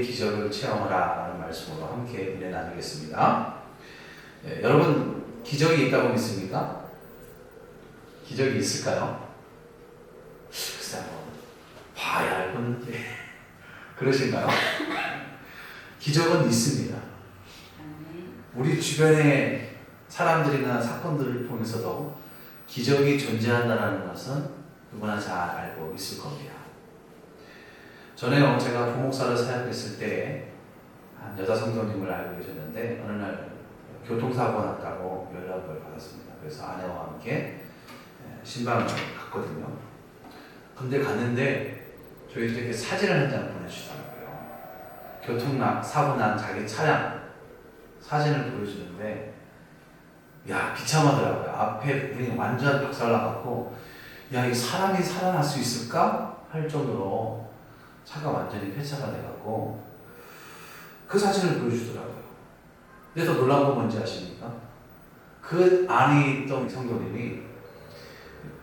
오병이어의 기적을 체험하라 라는 말씀으로 함께 은혜 나누겠습니다. 여러분, 기적이 있다고 믿습니까? 기적이 있을까요? 글쎄, 봐야 할 건데 그러신가요? 기적은 있습니다. 우리 주변의 사람들이나 사건들을 통해서도 기적이 존재한다는 것은 누구나 잘 알고 있을 겁니다. 전에 제가 부목사를 사역했을 때 한 여자 성도님을 알고 계셨는데 어느 날 교통사고가 났다고 연락을 받았습니다. 그래서 아내와 함께 신방을 갔거든요. 근데 갔는데 저희들에게 사진을 한 장 보내주시더라고요. 교통사고 난 자기 차량 사진을 보여주는데 야, 비참하더라고요. 앞에 그냥 완전 박살나갖고 야, 이 사람이 살아날 수 있을까? 할 정도로 차가 완전히 폐차가 돼갖고 그 사진을 보여주더라고요. 근데 더 놀라운 건 뭔지 아십니까? 그 안에 있던 성도님이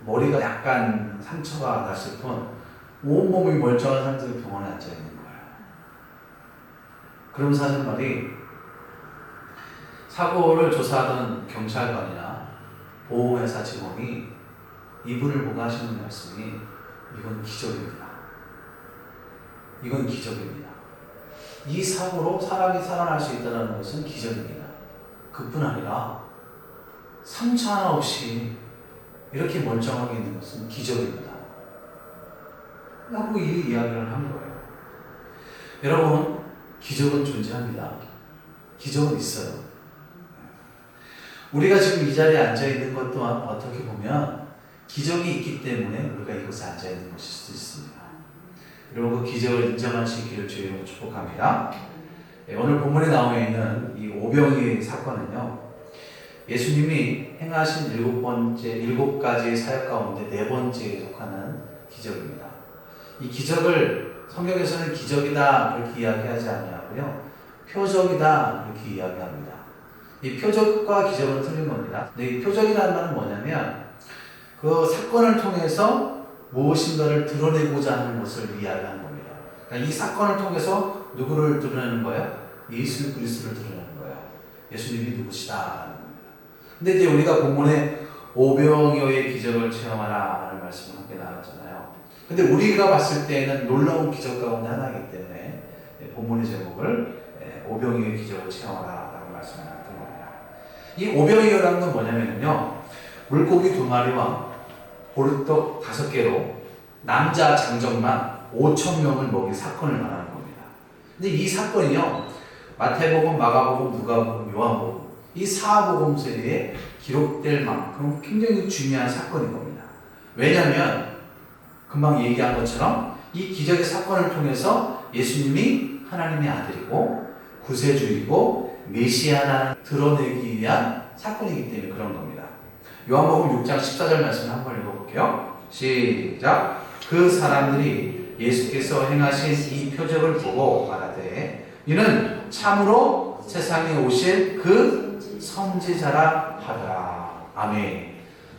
머리가 약간 상처가 났을 뿐 온몸이 멀쩡한 상태로 병원에 앉아있는 거예요. 그러면서 하는 말이 사고를 조사하던 경찰관이나 보험회사 직원이 이분을 보고 하시는 말씀이 이건 기적입니다. 이건 기적입니다. 이 사고로 사람이 살아날 수 있다는 것은 기적입니다. 그뿐 아니라 상처 하나 없이 이렇게 멀쩡하게 있는 것은 기적입니다. 라고 이 이야기를 한 거예요. 여러분, 기적은 존재합니다. 기적은 있어요. 우리가 지금 이 자리에 앉아있는 것 또한 어떻게 보면 기적이 있기 때문에 우리가 이곳에 앉아있는 것일 수도 있습니다. 여러분, 그 기적을 인정할 수 있기를 주님으로 축복합니다. 오늘 본문에 나와 있는 이 오병이의 사건은요, 예수님이 행하신 일곱 가지의 사역 가운데 네 번째에 속하는 기적입니다. 이 기적을 성경에서는 기적이다 그렇게 이야기하지 아니하고요, 표적이다 그렇게 이야기합니다. 이 표적과 기적은 틀린 겁니다. 근데 이 표적이라는 말은 뭐냐면 그 사건을 통해서 무엇인가를 드러내고자 하는 것을 이야기하는 겁니다. 그러니까 이 사건을 통해서 누구를 드러내는 거예요? 예수 그리스도를 드러내는 거예요. 예수님이 누구시다. 근데 이제 우리가 본문에 오병이어의 기적을 체험하라 라는 말씀을 함께 나눴잖아요. 근데 우리가 봤을 때는 놀라운 기적 가운데 하나이기 때문에 본문의 제목을 오병이어의 기적을 체험하라 라는 말씀을 나눴던 겁니다. 이 오병이어라는 건 뭐냐면요, 물고기 2마리와 보리떡 5개로 남자 장정만 5,000명을 먹인 사건을 말하는 겁니다. 근데 이 사건이요, 마태복음, 마가복음, 누가복음, 요한복음 이 4복음서에 기록될 만큼 굉장히 중요한 사건인 겁니다. 왜냐하면 금방 얘기한 것처럼 이 기적의 사건을 통해서 예수님이 하나님의 아들이고 구세주이고 메시아라는 드러내기 위한 사건이기 때문에 그런 겁니다. 요한복음 6장 14절 말씀을 한번 읽어볼게요. 시작. 그 사람들이 예수께서 행하신 이 표적을 보고 말하되 이는 참으로 세상에 오실 그 선지자라 하더라. 아멘.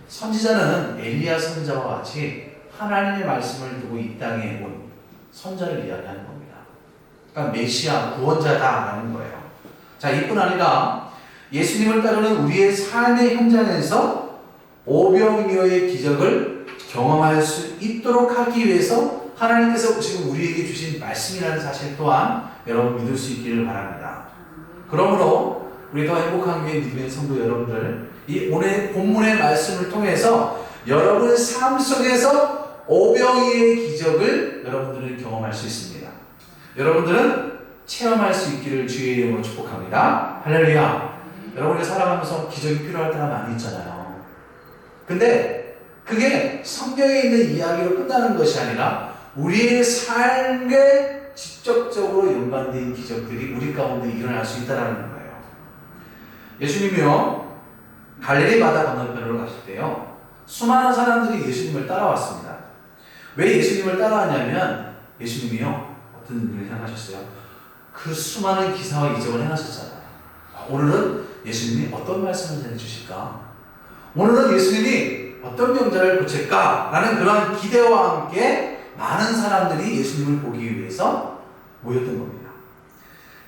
선지자는 엘리야 선지자와 같이 하나님의 말씀을 두고 이 땅에 온 선자를 이야기하는 겁니다. 그러니까 메시아 구원자다라는 거예요. 자, 이뿐 아니라 예수님을 따르는 우리의 삶의 현장에서 오병이어의 기적을 경험할 수 있도록 하기 위해서 하나님께서 지금 우리에게 주신 말씀이라는 사실 또한 여러분 믿을 수 있기를 바랍니다. 그러므로 우리 더 행복한 교회 믿음의 성도 여러분들, 이 오늘 본문의 말씀을 통해서 여러분의 삶 속에서 오병이어의 기적을 여러분들은 경험할 수 있습니다. 여러분들은 체험할 수 있기를 주의 이름으로 축복합니다. 할렐루야. 여러분이 살아가면서 기적이 필요할 때가 많이 있잖아요. 근데 그게 성경에 있는 이야기로 끝나는 것이 아니라 우리의 삶에 직접적으로 연관된 기적들이 우리 가운데 일어날 수 있다는 거예요. 예수님이요, 갈릴리 바다 건너편으로 가실 때요, 수많은 사람들이 예수님을 따라왔습니다. 왜 예수님을 따라왔냐면 예수님이요, 어떤 일을 행하셨어요? 그 수많은 기사와 이적을 행하셨잖아요. 오늘은 예수님이 어떤 말씀을 전해주실까? 오늘은 예수님이 어떤 병자를 고칠까? 라는 그런 기대와 함께 많은 사람들이 예수님을 보기 위해서 모였던 겁니다.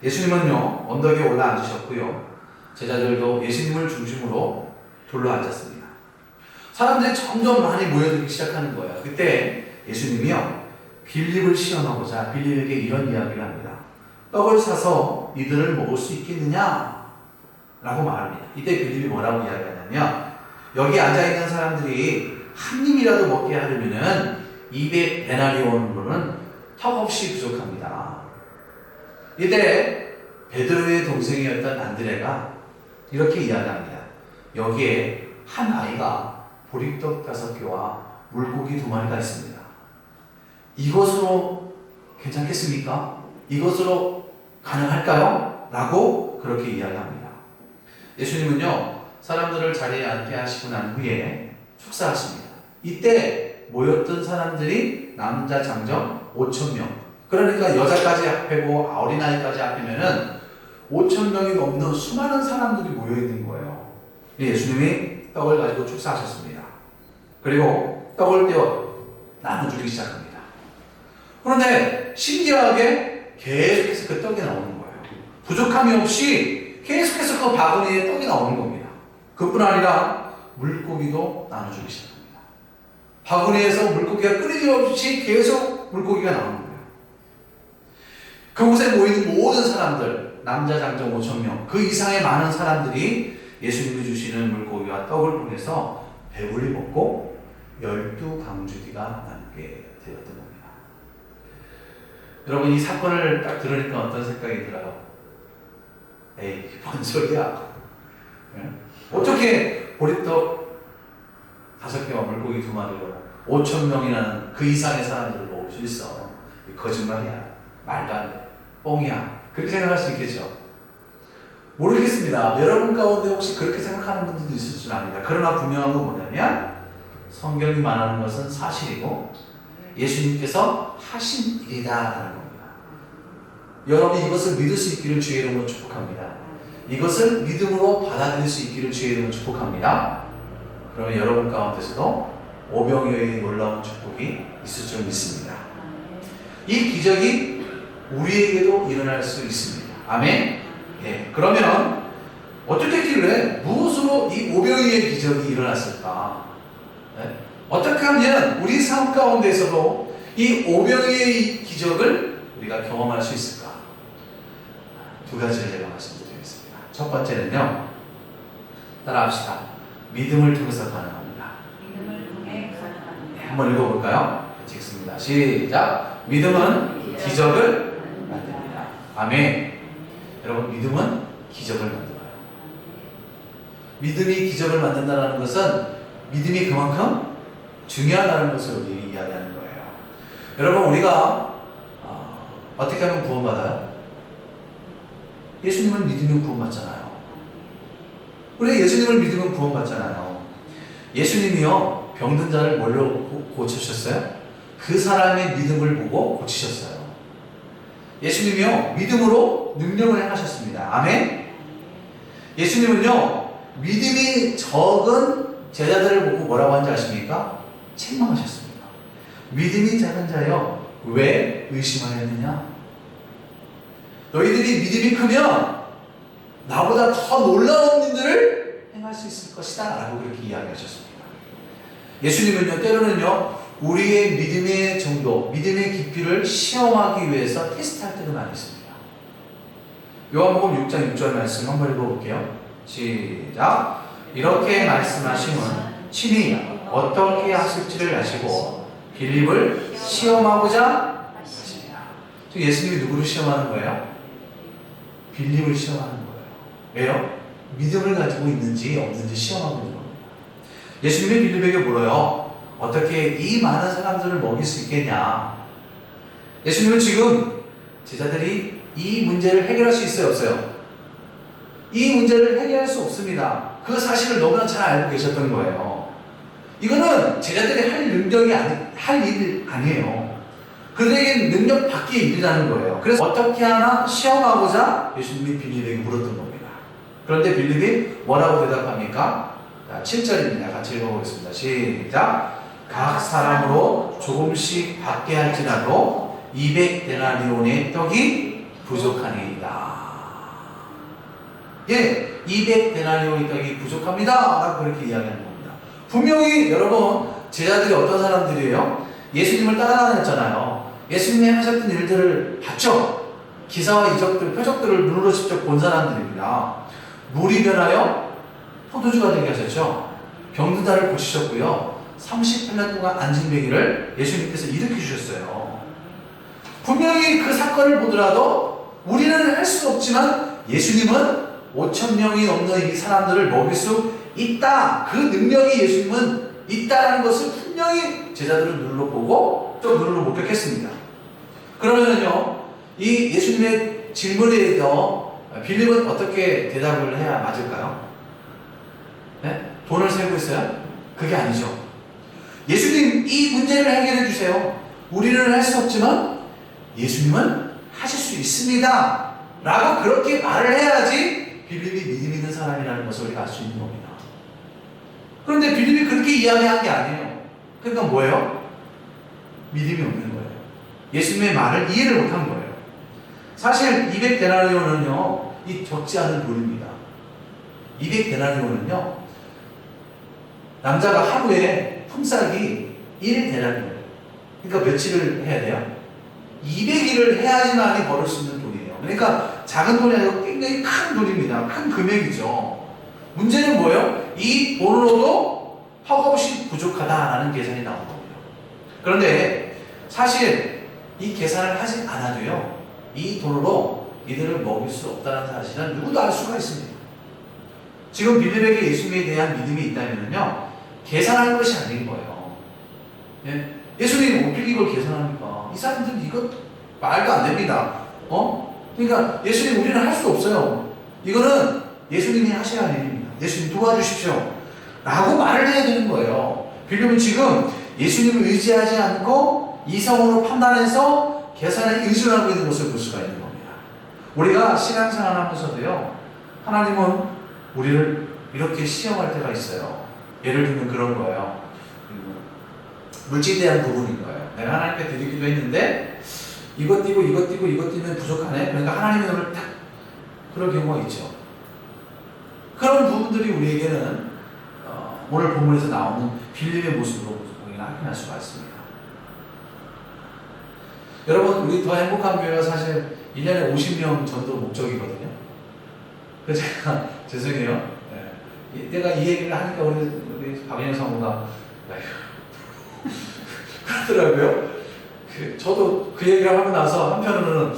예수님은요 언덕에 올라 앉으셨고요. 제자들도 예수님을 중심으로 둘러 앉았습니다. 사람들이 점점 많이 모여들기 시작하는 거예요. 그때 예수님이요 빌립을 시험하고자 빌립에게 이런 이야기를 합니다. 떡을 사서 이들을 먹을 수 있겠느냐? 라고 말합니다. 이때 빌립이 뭐라고 이야기하냐면 여기 앉아있는 사람들이 한 입이라도 먹게 하려면은 200데나리온으로는 턱없이 부족합니다. 이때 베드로의 동생이었던 안드레가 이렇게 이야기합니다. 여기에 한 아이가 보리떡 5개와 물고기 2마리가 있습니다. 이것으로 괜찮겠습니까? 이것으로 가능할까요? 라고 그렇게 이야기합니다. 예수님은요 사람들을 자리에 앉게 하시고 난 후에 축사하십니다. 이때 모였던 사람들이 남자 장정 5,000명, 그러니까 여자까지 합해고 어린아이까지 합하면은 5,000명이 넘는 수많은 사람들이 모여있는 거예요. 예수님이 떡을 가지고 축사하셨습니다. 그리고 떡을 떼어 나눠주기 시작합니다. 그런데 신기하게 계속해서 그 떡이 나오는 거예요. 부족함이 없이 계속해서 그 바구니에 떡이 나오는 겁니다. 그뿐 아니라 물고기도 나눠주기 시작합니다. 바구니에서 물고기가 끊임없이 계속 물고기가 나오는 거예요. 그곳에 모이는 모든 사람들, 남자 장정 5,000명, 그 이상의 많은 사람들이 예수님이 주시는 물고기와 떡을 통해서 배불리 먹고 12방주기가 남게 되었던 겁니다. 여러분 이 사건을 딱 들으니까 어떤 생각이 들어요? 에이 뭔 소리야? 어떻게 보리떡 5개와 물고기 2마리로 5,000명이라는 그 이상의 사람들을 먹을 수 있어? 거짓말이야. 말도 안 돼. 뻥이야. 그렇게 생각할 수 있겠죠? 모르겠습니다. 여러분 가운데 혹시 그렇게 생각하는 분들도 있을 줄 압니다. 그러나 분명한 건 뭐냐면 성경이 말하는 것은 사실이고 예수님께서 하신 일이다라는 겁니다. 여러분이 이것을 믿을 수 있기를 주의 이름으로 축복합니다. 이것을 믿음으로 받아들일 수 있기를 주의 이름으로 축복합니다. 그러면 여러분 가운데서도 오병이어의 놀라운 축복이 있을 줄 믿습니다. 이 기적이 우리에게도 일어날 수 있습니다. 아멘? 예. 그러면 어떻게 했길래 무엇으로 이 오병이어의 기적이 일어났을까? 예? 어떻게 하면 우리 삶 가운데서도 이 오병이어의 기적을 우리가 경험할 수 있을까? 2가지를 제가 말씀드리겠습니다. 첫 번째는요, 따라합시다. 믿음을 통해서 가능합니다. 믿음을 통해 가능합니다. 네, 한번 읽어볼까요? 같이 읽습니다. 시작. 믿음은 기적을 만듭니다. 아멘. 여러분 믿음은 기적을 만들어요. 믿음이 기적을 만든다는 것은 믿음이 그만큼 중요하다는 것을 우리 이야기하는 거예요. 여러분 우리가 어떻게 하면 구원받아요? 예수님을 믿으면 구원받잖아요. 우리 예수님을 믿으면 구원받잖아요. 예수님이요 병든 자를 뭘로 고치셨어요? 그 사람의 믿음을 보고 고치셨어요. 예수님이요 믿음으로 능력을 행하셨습니다. 아멘. 예수님은요 믿음이 적은 제자들을 보고 뭐라고 한지 아십니까? 책망하셨습니다. 믿음이 작은 자여 왜 의심하였느냐? 너희들이 믿음이 크면 나보다 더 놀라운 일들을 행할 수 있을 것이다 라고 그렇게 이야기하셨습니다. 예수님은요 때로는요 우리의 믿음의 정도, 믿음의 깊이를 시험하기 위해서 테스트할 때도 많이 있습니다. 요한복음 6장 6절 말씀 한번 읽어볼게요. 시작. 이렇게 말씀하심은 친히 어떻게 하실지를 아시고 빌립을 시험하고자 하시니라. 예수님이 누구를 시험하는 거예요? 빌립을 시험하는 거예요. 왜요? 믿음을 가지고 있는지 없는지 시험하고 있는 겁니다. 예수님이 빌립에게 물어요. 어떻게 이 많은 사람들을 먹일 수 있겠냐? 예수님은 지금 제자들이 이 문제를 해결할 수 있어요, 없어요? 이 문제를 해결할 수 없습니다. 그 사실을 너무나 잘 알고 계셨던 거예요. 이거는 제자들이 할 능력이 할 일 아니에요. 그들에게 능력 밖의 일이라는 거예요. 그래서 어떻게 하나 시험하고자 예수님이 빌립에게 물었던 겁니다. 그런데 빌립이 뭐라고 대답합니까? 7절입니다. 같이 읽어보겠습니다. 시작. 각 사람으로 조금씩 받게 할지라도 200데나리온의 떡이 부족하니이다. 예, 200데나리온이 떡이 부족합니다 라고 그렇게 이야기하는 겁니다. 분명히 여러분 제자들이 어떤 사람들이에요? 예수님을 따라다녔잖아요. 예수님이 하셨던 일들을 봤죠? 기사와 이적들, 표적들을 눈으로 직접 본 사람들입니다. 물이 변하여 포도주가 되게 하셨죠. 병든 자를 고치셨고요. 38년 동안 안진뱅이를 예수님께서 일으켜 주셨어요. 분명히 그 사건을 보더라도 우리는 할 수 없지만 예수님은 5,000명이 넘는 이 사람들을 먹일 수 있다. 그 능력이 예수님은 있다라는 것을 분명히 제자들은 눈으로 보고 또 눈으로 목격했습니다. 그러면은요, 이 예수님의 질문에 대해서 빌립은 어떻게 대답을 해야 맞을까요? 네? 돈을 세고 있어요? 그게 아니죠. 예수님, 이 문제를 해결해 주세요. 우리는 할 수 없지만 예수님은 하실 수 있습니다 라고 그렇게 말을 해야지 빌립이 믿음 있는 사람이라는 것을 우리가 알 수 있는 겁니다. 그런데 빌립이 그렇게 이야기한 게 아니에요. 그러니까 뭐예요? 믿음이 없는 거예요. 예수님의 말을 이해를 못한 거예요. 사실 200데나리온은요, 이 적지 않은 돈입니다. 200데나리온은요, 남자가 하루에 품삯이 1데나리온. 그러니까 며칠을 해야 돼요? 200일을 해야지만이 벌을 수 있는 돈이에요. 그러니까 작은 돈이 아니고 굉장히 큰 돈입니다. 큰 금액이죠. 문제는 뭐예요? 이 돈으로도 턱없이 부족하다라는 계산이 나온 겁니다. 그런데 사실 이 계산을 하지 않아도요, 이 돈으로 이들을 먹일 수 없다는 사실은 누구도 알 수가 있습니다. 지금 빌립에게 예수님에 대한 믿음이 있다면요, 계산할 것이 아닌 거예요. 예? 예수님이 어떻게 이걸 계산합니까? 이 사람들은 이거 말도 안 됩니다. 그러니까 예수님, 우리는 할 수 없어요. 이거는 예수님이 하셔야 할 일입니다. 예수님 도와주십시오 라고 말을 해야 되는 거예요. 빌립은 지금 예수님을 의지하지 않고 이성으로 판단해서 계산에 의존하고 있는 것을 볼 수가 있는 겁니다. 우리가 신앙생활 하면서도요, 하나님은 우리를 이렇게 시험할 때가 있어요. 예를 들면 그런 거예요. 물질에 대한 부분인 거예요. 내가 하나님께 드리기도 했는데 이것 띄고 이것 띄고 이것 띄면 부족하네. 그러니까 하나님의 눈을 딱, 그런 경우가 있죠. 그런 부분들이 우리에게는 오늘 본문에서 나오는 빌립의 모습으로 확인할 수가 있습니다. 여러분, 우리 더 행복한 교회가 사실 1년에 50명 전도 목적이거든요. 그래서 제가 죄송해요. 네. 내가 이 얘기를 하니까 우리 박인영 사모가 그러더라고요. 저도 그 얘기를 하고 나서 한편으로는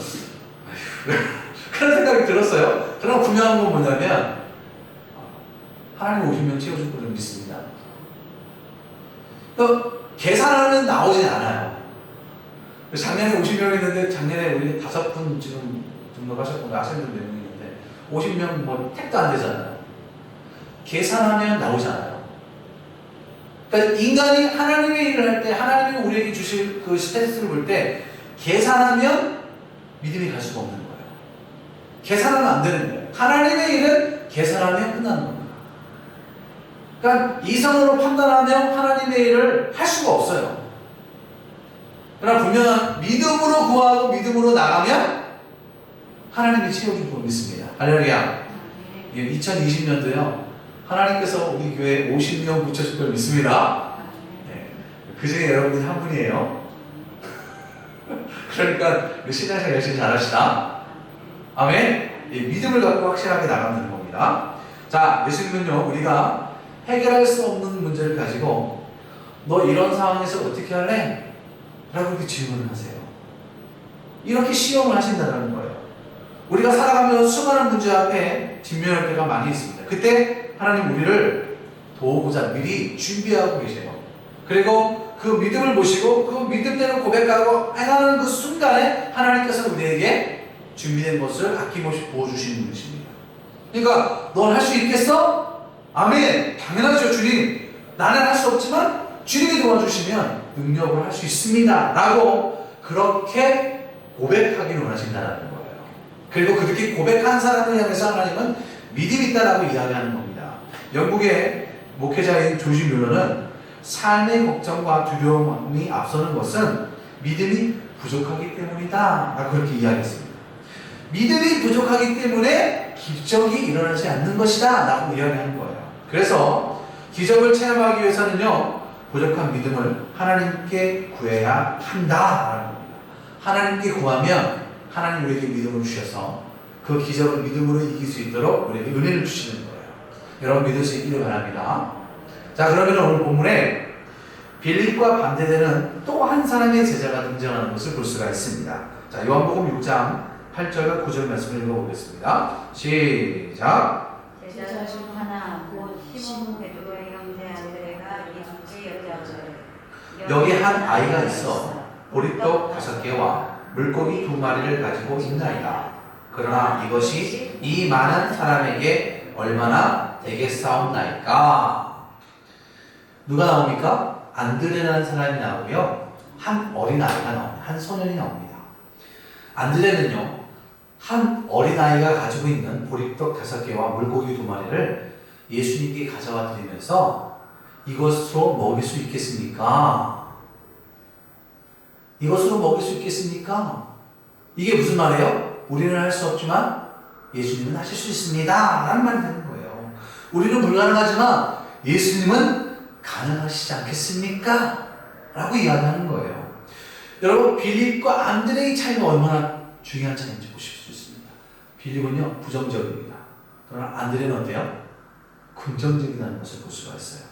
그런 생각이 들었어요. 그러나 분명한 건 뭐냐면 하나님 50명 채워줄 거를 믿습니다. 계산하면 나오진 않아요. 작년에 50명 있는데 작년에 우리 5분 지금 등록하셨고 아시는 분 4명 있는데 50명 뭐 택도 안 되잖아요. 계산하면 나오잖아요. 그러니까 인간이 하나님의 일을 할 때, 하나님이 우리에게 주실 그 스탠스를 볼 때 계산하면 믿음이 갈 수가 없는 거예요. 계산하면 안 되는 거예요. 하나님의 일은 계산하면 끝나는 겁니다. 그러니까 이성으로 판단하면 하나님의 일을 할 수가 없어요. 그러나 분명한 믿음으로 구하고 믿음으로 나가면 하나님이 채워줄 걸 믿습니다. 할렐루야. 2020년도요. 하나님께서 우리 교회에 50명 붙여줄 걸 믿습니다. 네. 그 중에 여러분이 한 분이에요. 그러니까 신앙생활 열심히 잘합시다. 아멘. 믿음을 갖고 확실하게 나가면 되는 겁니다. 자, 예수님은요, 우리가 해결할 수 없는 문제를 가지고 너 이런 상황에서 어떻게 할래? 라고 이렇게 질문을 하세요. 이렇게 시험을 하신다는 거예요. 우리가 살아가면서 수많은 문제 앞에 직면할 때가 많이 있습니다. 그때 하나님 우리를 도우고자 미리 준비하고 계세요. 그리고 그 믿음을 보시고 그 믿음대로 고백하고 행하는 그 순간에 하나님께서 우리에게 준비된 것을 아낌없이 부어주시는 분이십니다. 그러니까 넌 할 수 있겠어? 아멘. 당연하죠, 주님. 나는 할 수 없지만 주님이 도와주시면 능력을 할 수 있습니다 라고 그렇게 고백하기를 원하신다는 거예요. 그리고 그렇게 고백한 사람을 향해서 하나님은 믿음이 있다라고 이야기하는 겁니다. 영국의 목회자인 조지 뮬러는 삶의 걱정과 두려움이 앞서는 것은 믿음이 부족하기 때문이다 라고 그렇게 이야기했습니다. 믿음이 부족하기 때문에 기적이 일어나지 않는 것이다 라고 이야기하는 거예요. 그래서 기적을 체험하기 위해서는요, 부족한 믿음을 하나님께 구해야 한다라는 겁니다. 하나님께 구하면 하나님 우리에게 믿음을 주셔서 그 기적을 믿음으로 이길 수 있도록 우리에게 은혜를 주시는 거예요. 여러분 믿을 수 있기를 바랍니다. 자, 그러면 오늘 본문에 빌립과 반대되는 또 한 사람의 제자가 등장하는 것을 볼 수가 있습니다. 자, 요한복음 6장 8절과 9절 말씀을 읽어보겠습니다. 시작. 제자 중 하나 곧 시몬 베드로의 형제 안드레가 예수께 여자들 여기 한 아이가 있어 보리떡 5개와 물고기 2마리를 가지고 있나이다. 그러나 이것이 이 많은 사람에게 얼마나 되겠사옵나이까. 누가 나옵니까? 안드레라는 사람이 나오고요, 한 어린아이가 나옵니다. 한 소년이 나옵니다. 안드레는요, 한 어린아이가 가지고 있는 보리떡 5개와 물고기 2마리를 예수님께 가져와 드리면서 이것으로 먹일 수 있겠습니까? 이것으로 먹일 수 있겠습니까? 이게 무슨 말이에요? 우리는 할 수 없지만 예수님은 하실 수 있습니다 라는 말이 되는 거예요. 우리는 불가능하지만 예수님은 가능하시지 않겠습니까? 라고 이야기하는 거예요. 여러분, 빌립과 안드레의 차이가 얼마나 중요한 차이인지 보실 수 있습니다. 빌립은요, 부정적입니다. 그러나 안드레는 어때요? 긍정적이라는 것을 볼 수가 있어요.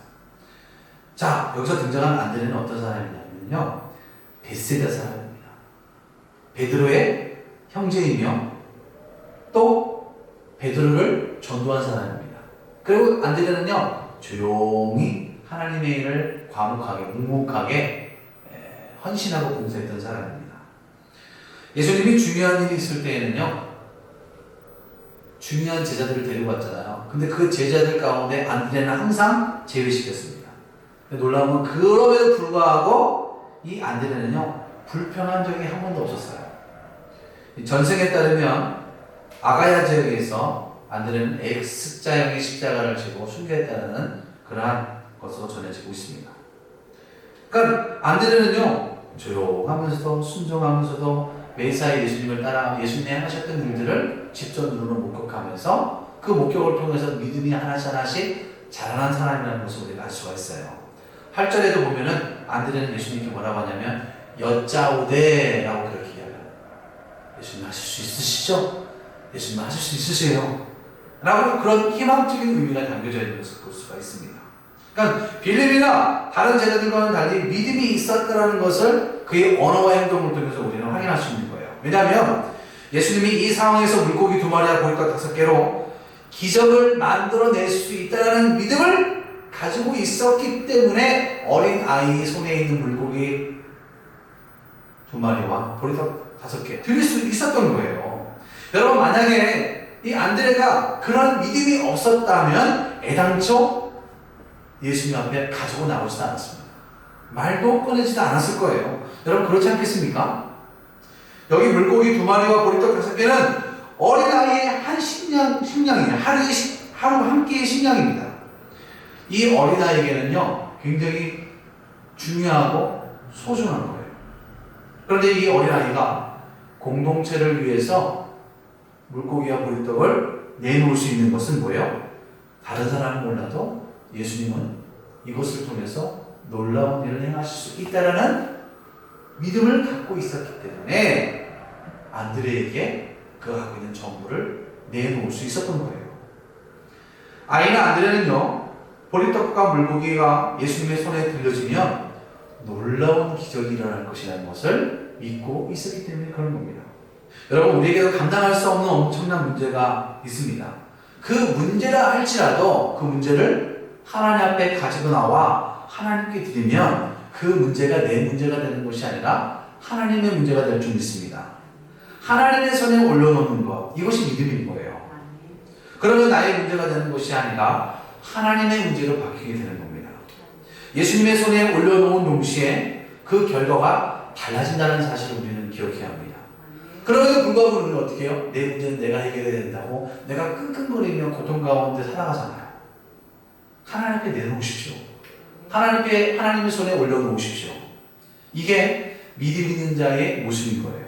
자, 여기서 등장한 안드레는 어떤 사람이냐면요, 베세다 사람입니다. 베드로의 형제이며 또 베드로를 전도한 사람입니다. 그리고 안드레는요, 조용히 하나님의 일을 과묵하게 묵묵하게 헌신하고 봉사했던 사람입니다. 예수님이 중요한 일이 있을 때에는요, 중요한 제자들을 데리고 갔잖아요. 근데 그 제자들 가운데 안드레는 항상 제외시켰습니다. 놀라운 건 그럼에도 불구하고 이 안드레는요, 불평한 적이 한 번도 없었어요. 전승에 따르면 아가야 지역에서 안드레는 X자형의 십자가를 지고 순교했다는 그러한 것으로 전해지고 있습니다. 그러니까 안드레는요, 조용하면서도 순종하면서도 매사에 예수님을 따라 예수님이 하셨던 일들을 직접 눈으로 목격하면서 그 목격을 통해서 믿음이 하나씩 하나씩 자라난 사람이라는 것을 우리가 알 수가 있어요. 8절에도 보면은 안드레는 예수님께 뭐라고 하냐면 여짜오되 라고 그렇게 이야기합니다. 예수님 하실 수 있으시죠? 예수님 하실 수 있으세요? 라고 그런 희망적인 의미가 담겨져 있는 것을 볼 수가 있습니다. 그러니까 빌립이나 다른 제자들과는 달리 믿음이 있었다는 것을 그의 언어와 행동을 통해서 우리는 확인할 수 있는 거예요. 왜냐하면 예수님이 이 상황에서 물고기 2마리와 보리떡 5개로 기적을 만들어낼 수 있다는 믿음을 가지고 있었기 때문에 어린 아이 손에 있는 물고기 2마리와 보리떡 5개 드릴 수 있었던 거예요. 여러분, 만약에 이 안드레가 그런 믿음이 없었다면 애당초 예수님 앞에 가지고 나오지도 않았습니다. 말도 꺼내지도 않았을 거예요. 여러분, 그렇지 않겠습니까? 여기 물고기 2마리와 보리떡 5개는 어린아이의 한 식량이에요. 하루 한 끼의 식량입니다. 이 어린아이에게는요, 굉장히 중요하고 소중한 거예요. 그런데 이 어린아이가 공동체를 위해서 물고기와 보리떡을 내놓을 수 있는 것은 뭐예요? 다른 사람은 몰라도 예수님은 이것을 통해서 놀라운 일을 행하실 수 있다라는 믿음을 갖고 있었기 때문에 안드레에게 그 갖고 있는 전부를 내놓을 수 있었던 거예요. 아이나 안드레는요, 보리떡과 물고기가 예수님의 손에 들려지면 놀라운 기적이 일어날 것이라는 것을 믿고 있었기 때문에 그런 겁니다. 여러분, 우리에게도 감당할 수 없는 엄청난 문제가 있습니다. 그 문제라 할지라도 그 문제를 하나님 앞에 가지고 나와 하나님께 드리면 그 문제가 내 문제가 되는 것이 아니라 하나님의 문제가 될 줄 믿습니다. 하나님의 손에 올려놓는 것, 이것이 믿음인 거예요. 그러면 나의 문제가 되는 것이 아니라 하나님의 문제로 바뀌게 되는 겁니다. 예수님의 손에 올려놓은 동시에 그 결과가 달라진다는 사실을 우리는 기억해야 합니다. 그럼에도 불구하고 우리는 어떻게 해요? 내 문제는 내가 해결해야 된다고 내가 끙끙거리며 고통 가운데 살아가잖아요. 하나님 앞에 내놓으십시오. 하나님의 손에 올려놓으십시오. 이게 믿음 있는 자의 모습인 거예요.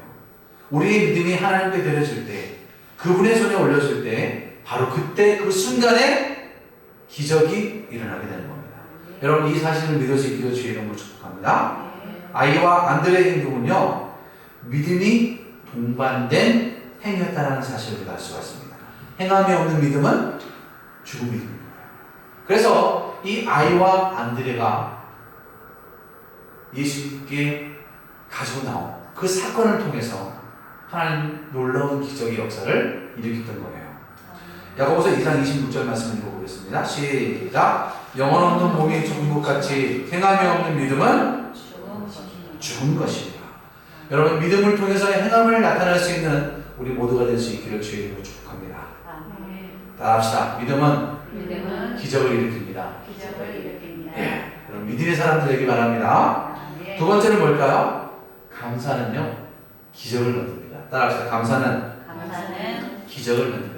우리의 믿음이 하나님께 드려질 때 그분의 손에 올렸을 때 바로 그때 그 순간에 기적이 일어나게 되는 겁니다. 여러분 이 사실을 믿을 수 있기를 주의 이름으로 축복합니다. 아이와 안드레의 행동은요 믿음이 동반된 행위였다는 사실을 우리가 알 수가 있습니다. 행함이 없는 믿음은 죽은 믿음입니다. 그래서 이 아이와 안드레가 예수님께 가지고 나온 그 사건을 통해서 하나님 놀라운 기적의 역사를 일으켰던 거예요. 야고보서 2장 26절 말씀을 읽어보겠습니다. 시작. 영혼 없는 몸이 죽은 것 같이 행함이 없는 믿음은 죽은 것입니다. 여러분 믿음을 통해서 행함을 나타낼 수 있는 우리 모두가 될 수 있기를 주의 이름으로 축복합니다. 따라합시다. 믿음은 기적을 일으킵니다. 예, 여러분 믿음의 사람들 되기 바랍니다. 두 번째는 뭘까요? 감사는요 기적을 만듭니다. 따라합시다. 감사는 기적을 만듭니다.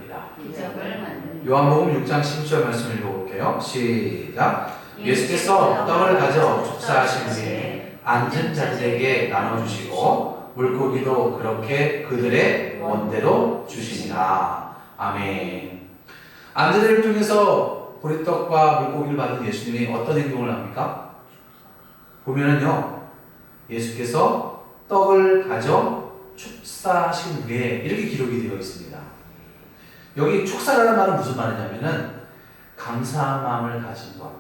요한복음 6장 11절 말씀을 읽어볼게요. 시작. 예수께서 떡을 가져 축사하신 후에 앉은 자들에게 나눠주시고 물고기도 그렇게 그들의 원대로 주시니라. 아멘. 안드레를 통해서 보리떡과 물고기를 받은 예수님이 어떤 행동을 합니까? 보면은요 예수께서 떡을 가져 축사하신 후에 이렇게 기록이 되어 있습니다. 여기 축사라는 말은 무슨 말이냐면은 감사한 마음을 가진 것,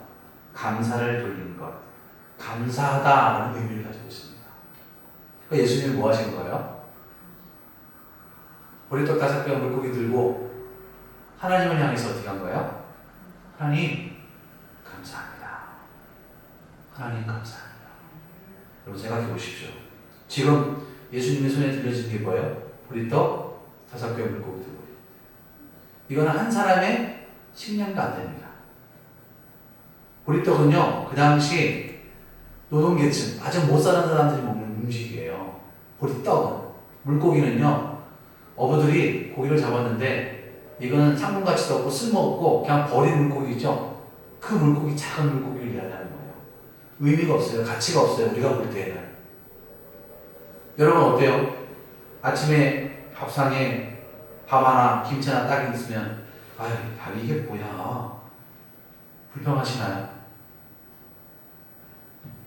감사를 돌리는 것, 감사하다라는 의미를 가지고 있습니다. 그러니까 예수님이 뭐 하신 거예요? 보리떡 5개와 물고기 들고 하나님을 향해서 어떻게 한 거예요? 하나님 감사합니다. 하나님 감사합니다. 여러분 생각해 보십시오. 지금 예수님의 손에 들려진 게 뭐예요? 보리떡 5개와 물고기 들고. 이거는 한 사람의 식량도 안 됩니다. 보리떡은요 그 당시 노동계층 아주 못 사는 사람들이 먹는 음식이에요. 보리떡은. 물고기는요 어부들이 고기를 잡았는데 이거는 상품가치도 없고 쓸모없고 그냥 버린 물고기죠. 그 물고기, 작은 물고기를 이야기하는 거예요. 의미가 없어요. 가치가 없어요. 우리가 볼 때는. 여러분 어때요? 아침에 밥상에 밥 하나, 김치 하나 딱 있으면 아유 밥이 이게 뭐야 불평하시나요?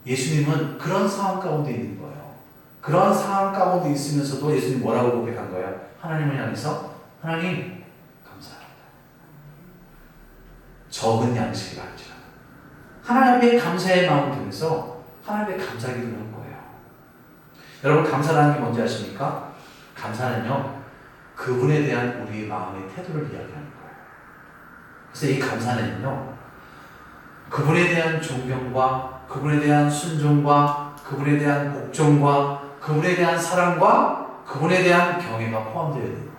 예수님은 그런 상황 가운데 있는 거예요. 그런 상황 가운데 있으면서도 예수님 뭐라고 고백한 거예요? 하나님을 향해서 하나님 감사합니다. 적은 양식이라 할지라도 하나님의 감사의 마음을 통해서 하나님의 감사기도를 한 거예요. 여러분 감사라는 게 뭔지 아십니까? 감사는요 그분에 대한 우리의 마음의 태도를 이야기하는 거예요. 그래서 이 감사는요 그분에 대한 존경과 그분에 대한 순종과 그분에 대한 복종과 그분에 대한 사랑과 그분에 대한 경외가 포함되어 있는 거예요.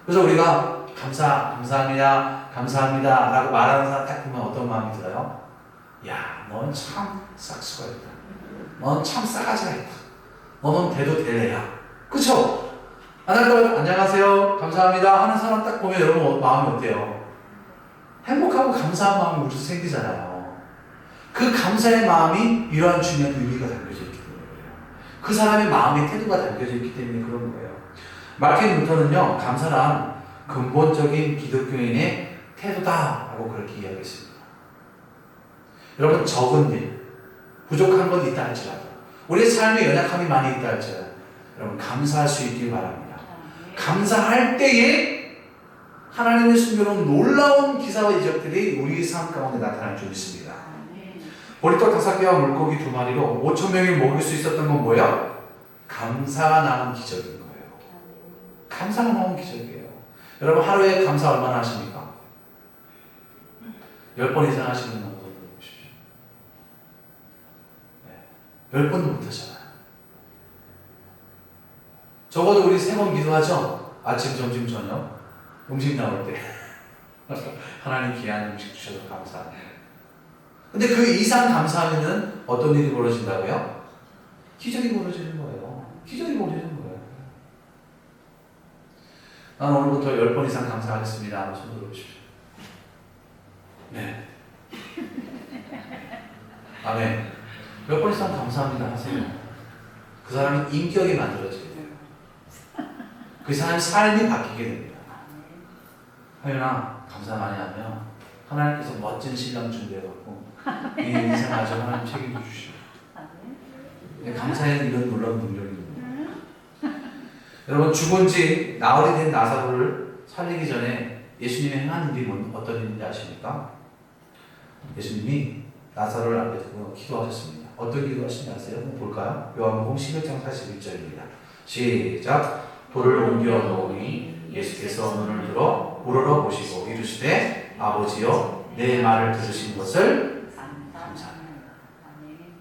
그래서 우리가 감사합니다 감사합니다 라고 말하는 사람 딱 보면 어떤 마음이 들어요? 야, 넌 참 싹수가 있다. 넌 참 싸가지가 있다. 너는 돼도 될 애야. 그쵸? 안녕하세요 감사합니다 하는 사람 딱 보면 여러분 마음이 어때요? 행복하고 감사한 마음이 우리도 생기잖아요. 그 감사의 마음이 이러한 중요한 의미가 담겨져 있기 때문에 그 사람의 마음의 태도가 담겨져 있기 때문에 그런 거예요. 마틴 루터는요 감사란 근본적인 기독교인의 태도다라고 그렇게 이야기했습니다. 여러분 적은 일, 부족한 건 있다 할지라도 우리의 삶에 연약함이 많이 있다 할지라도 여러분 감사할 수 있길 바랍니다. 감사할 때에 하나님의 숨겨놓은 놀라운 기사와 이적들이 우리의 삶 가운데 나타날 줄 믿습니다. 보리떡 5개와 물고기 2마리로 5,000명이 먹을 수 있었던 건 뭐예요? 감사가 나온 기적인 거예요. 감사가 나온 기적이에요. 여러분 하루에 감사 얼마나 하십니까? 10번 이상 하시는 분 한번 보십시오. 10번도 못 하잖아요. 적어도 우리 3번 기도하죠? 아침, 점심, 저녁 음식 나올 때 하나님 귀한 음식 주셔서 감사합니다. 근데 그 이상 감사하면은 어떤 일이 벌어진다고요? 기적이 벌어지는 거예요. 기적이 벌어지는 거예요. 난 오늘부터 10번 이상 감사하겠습니다. 손 들어보십시오. 네. 아멘. 몇 번 이상 감사합니다 하세요. 그 사람이 인격이 만들어지게 돼요. 그 사람의 삶이 바뀌게 됩니다. 하윤아 감사 많이 하면 하나님께서 멋진 신랑 준비해갖고 이 인생 아주 하나님 책임져 주시고 감사에는 이런 놀라운 능력이 있는 거예요. 여러분 죽은 지 나흘이 된 나사로를 살리기 전에 예수님이 행한 일이 어떤 일인지 아십니까? 예수님이 나사로를 앞에 두고 기도하셨습니다. 어떤 기도하신지 아세요? 한번 볼까요? 요한복음 11장 41절입니다. 시작. 돌을 옮겨 놓으니 예수께서 눈을 들어 우러러 보시고 이르시되 아버지여 내 말을 들으신 것을 감사합니다.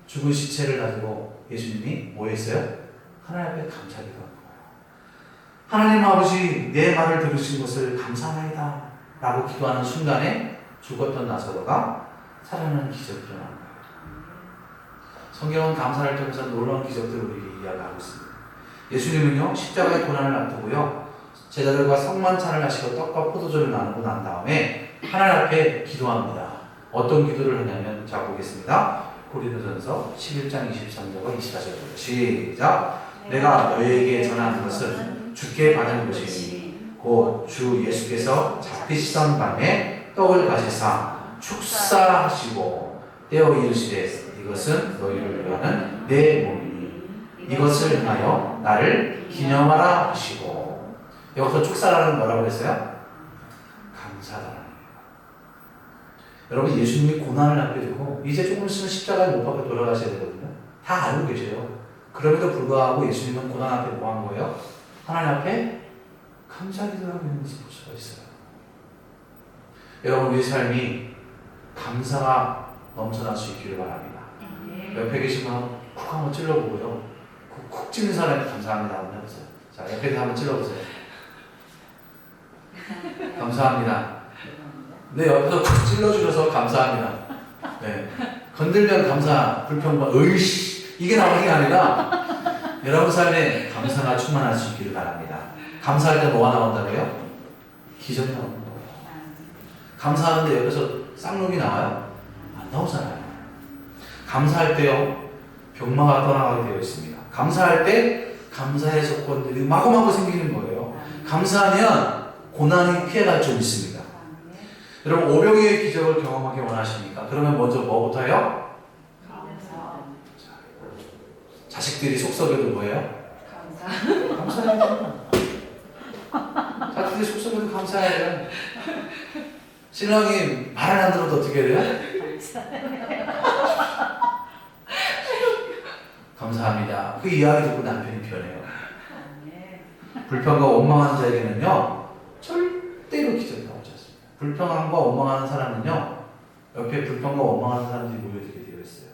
죽은 시체를 가지고 예수님이 뭐 했어요? 하나님 앞에 감사기도한 거예요. 하나님 아버지 내 말을 들으신 것을 감사하나이다 라고 기도하는 순간에 죽었던 나사로가 살아나는 기적이 일어난 거예요. 성경은 감사를 통해서 놀라운 기적들을 우리에게 이야기하고 있습니다. 예수님은요 십자가의 고난을 앞두고요 제자들과 성만찬을 하시고 떡과 포도주를 나누고 난 다음에 하나님 앞에 기도합니다. 어떤 기도를 하냐면 자 보겠습니다. 고린도전서 11장 23절과 24절입니다. 시작. 내가 너희에게 전한 것은 주께 받은 것이니 곧 주 예수께서 잡히시던 밤에 떡을 가지사 축사하시고 떼어 이르시되 이것은 너희를 위하는 내 몸이니 이것을 행하여 나를 기념하라 하시고 여기서 축사라는 뭐라고 했어요? 감사라는 거예요. 여러분 예수님이 고난을 앞에 두고 이제 조금 있으면 십자가에 못 박혀 돌아가셔야 되거든요. 다 알고 계세요. 그럼에도 불구하고 예수님은 고난 앞에 뭐 한 거예요? 하나님 앞에 감사기도를 하고 있는 것을 볼 수가 있어요. 여러분 우리 삶이 감사가 넘쳐날 수 있기를 바랍니다. 옆에 계신 분 쿡 한번 찔러보고요. 쿡 찌는 사람이 감사합니다 한번 해보세요. 자 옆에서 한번 찔러보세요. 감사합니다. 네 옆에서 쿡 찔러주셔서 감사합니다. 네 건들면 감사, 불평과 으이씨 이게 나오는 게 아니라 여러분 삶에 감사가 충만할 수 있기를 바랍니다. 감사할 때 뭐가 나온다고요? 기적이 나오는 거예요. 감사하는데 옆에서 쌍욕이 나와요? 안 나오잖아요. 감사할 때요 병마가 떠나가게 되어 있습니다. 감사할 때 감사의 조건들이 마구마구 생기는 거예요. 감사하면 고난이 피해갈 줄 믿습니다. 여러분 오병이의 기적을 경험하기 원하십니까? 그러면 먼저 뭐부터 해요? 자식들이 속썩여도 뭐예요? 감사해야 돼요. 자식들이 속썩여도 감사해야 돼요. 신랑이 말을 안 들어도 어떻게 해야 돼요? 감사합니다. 그 이야기 듣고 남편이 변해요. 불평과 원망하는 자에게는요 절대로 기적이 나오지 않습니다. 불평함과 원망하는 사람은요 옆에 불평과 원망하는 사람들이 모여들게 되어 있어요.